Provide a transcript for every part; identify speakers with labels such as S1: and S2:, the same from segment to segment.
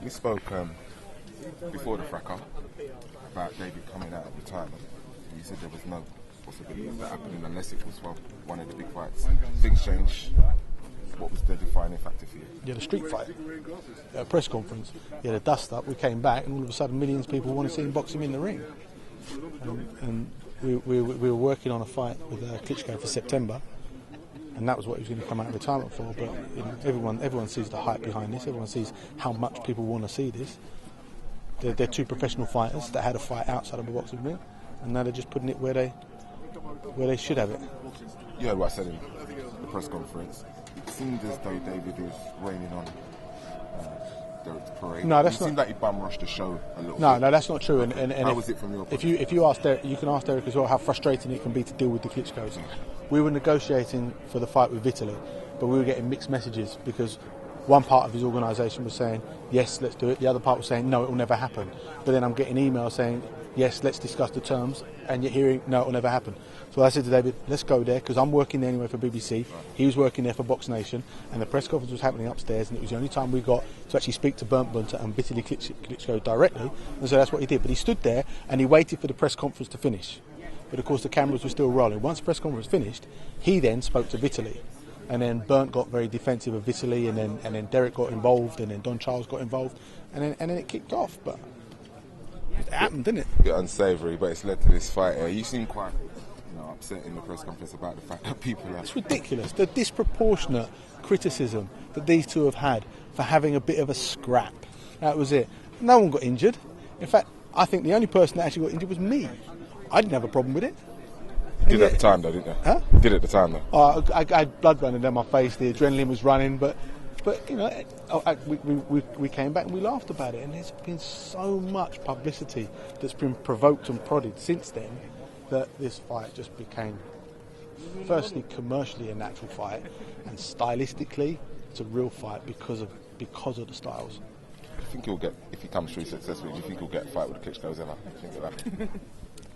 S1: We spoke before the fracas about David coming out at the time. You said there was no possibility of that happening unless it was one of the big fights. Things changed. What was the defining factor for you?
S2: Yeah, the street fight. At a press conference. He had a dust up, we came back, and all of a sudden millions of people want to see him box him in the ring. And we were working on a fight with Klitschko for September, and that was what he was going to come out of retirement for. But you know, everyone sees the hype behind this. Everyone sees how much people want to see this. They're two professional fighters that had a fight outside of a boxing ring, and now they're just putting it where they should have it.
S1: You heard what I said in the press conference. It seemed as though David was raining on Dereck's parade.
S2: No, that's not.
S1: It seemed like he bum rushed the show a little bit.
S2: No, that's not true. And
S1: how was it from your point?
S2: If you ask Dereck, you can ask Dereck as well how frustrating it can be to deal with the Klitschkos. We were negotiating for the fight with Vitaly, but we were getting mixed messages because one part of his organisation was saying, yes, let's do it. The other part was saying, no, it will never happen. But then I'm getting emails saying, yes, let's discuss the terms, and you're hearing, no, it will never happen. So I said to David, let's go there, because I'm working there anyway for BBC. He was working there for Box Nation, and the press conference was happening upstairs, and it was the only time we got to actually speak to Bernd Bunter and Vitaly Klitschko directly, and so that's what he did. But he stood there, and he waited for the press conference to finish. But of course the cameras were still rolling. Once the press conference finished, he then spoke to Vitaly. And then Bernd got very defensive of Vitaly, and then Dereck got involved, and then Don Charles got involved, and then it kicked off. But it happened, didn't it?
S1: A bit unsavoury, but it's led to this fight. You seem quite upset in the press conference about the fact that people are...
S2: It's ridiculous, the disproportionate criticism that these two have had for having a bit of a scrap. That was it. No one got injured. In fact, I think the only person that actually got injured was me. I didn't have a problem with it.
S1: You did at the time though, didn't you?
S2: Huh?
S1: You did at the time though.
S2: I had blood running down my face, the adrenaline was running, but you know, we came back and we laughed about it, and there's been so much publicity that's been provoked and prodded since then that this fight just became, firstly, commercially a natural fight, and stylistically it's a real fight because of the styles.
S1: Do you think he'll get, if he comes through successfully, do you think he'll get a fight with the Klitschko's ever? Do you think of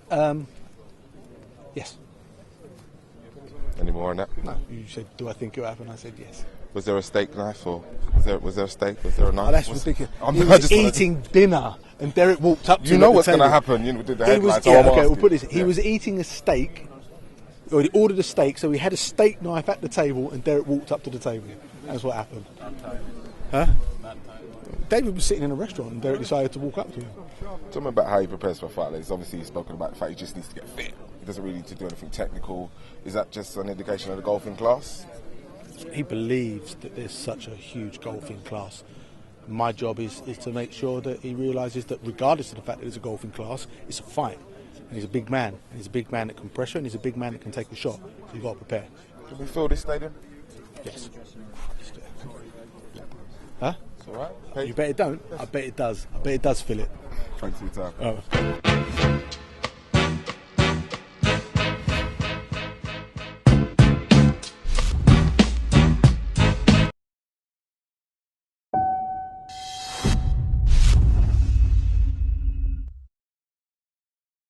S1: that?
S2: Yes.
S1: Any more on that?
S2: No. You said, do I think it'll happen? I said yes.
S1: Was there a steak knife, or was there a steak? Was there a knife?
S2: Oh, that's ridiculous. He was eating dinner, and Dereck walked up to him.
S1: You know what's going to happen. You did the headlines.
S2: Okay, we'll put this. He was eating a steak, or he ordered a steak, so he had a steak knife at the table, and Dereck walked up to the table. That's what happened. Huh? David was sitting in a restaurant, and Dereck decided to walk up to him.
S1: Tell me about how he prepares for a fight. Like, obviously, he's spoken about the fact he just needs to get fit. He doesn't really need to do anything technical. Is that just an indication of the golfing class?
S2: He believes that there's such a huge golfing class. My job is to make sure that he realises that regardless of the fact that there's a golfing class, it's a fight. And he's a big man. And he's a big man that can pressure, and he's a big man that can take a shot. So you've got to prepare.
S1: Can we fill this stadium?
S2: Yes. Huh?
S1: It's all right.
S2: You bet it don't. I bet it does. I bet it does fill it.
S1: Thanks for your time.